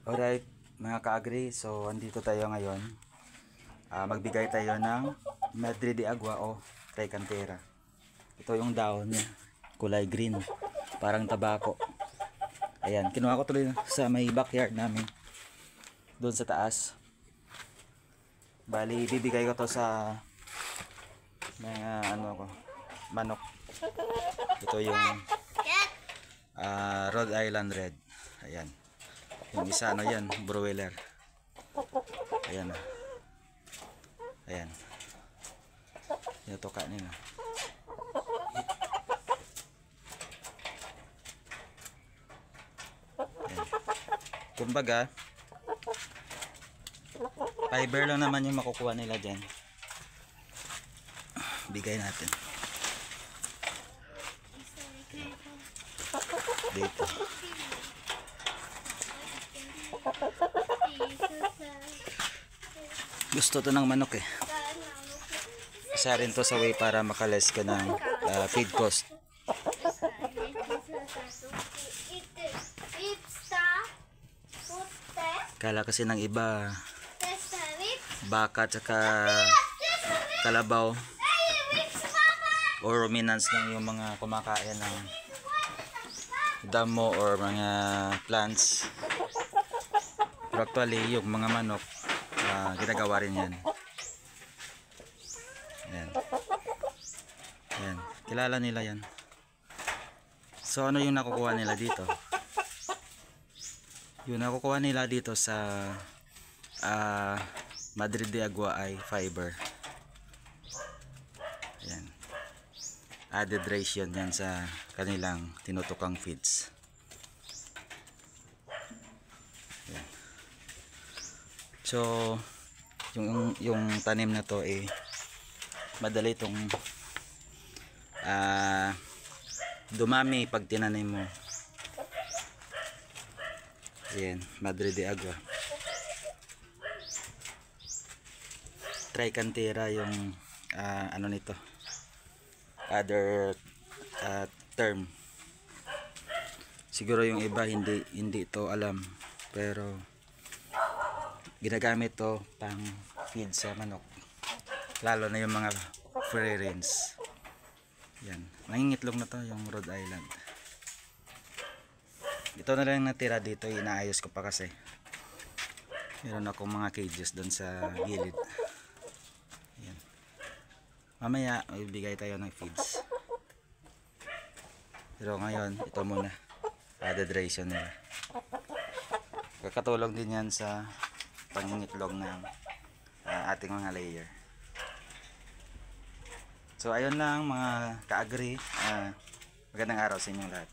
Alright mga ka-agri, so andito tayo ngayon. Magbigay tayo ng Madre de Agua o Tricantera. Ito yung daon niya, kulay green, parang tabako. Ayan, kinuha ko tuloy sa may backyard namin, doon sa taas. Bali, bibigay ko to sa mga manok. Ito yung Rhode Island Red. Ayan. Yung isa yan, broiler. Ayan. Ayan. Yung toka nila. Ayan. Kumbaga, fiber lang naman yung makukuha nila dyan. Bigay natin. Dito. Gusto to ng manok eh. Isa rin to sa way para makales ka ng feed cost. Kala kasi ng iba baka tsaka kalabaw or ruminants lang yung mga kumakain ng damo or mga plants. Pero actually yung mga manok ginagawa rin yan. Ayan. Ayan. Kilala nila yan. So ano yung nakukuha nila dito? Yung nakukuha nila dito sa Madre de Agua ay fiber. Ayan. Added ration yan sa kanilang tinutukang feeds. Ayan. So yung tanim na to madali itong dumami pag tinanim mo. Ayan, Madre de Agua. Tricantera yung ano nito, other term. Siguro yung iba hindi ito alam, pero ginagamit to pang feed sa manok, lalo na yung mga free range. Yan, mangingitlog na to yung Rhode Island. Ito na lang natira dito, inaayos ko pa kasi meron akong mga cages doon sa gilid. Yan. Mamaya ibigay tayo ng feeds, pero ngayon ito muna, added ration nila. Kakatulong din yan sa pangingitlog ng ating mga layer. So ayun lang mga ka-agri, magandang araw sa inyong lahat.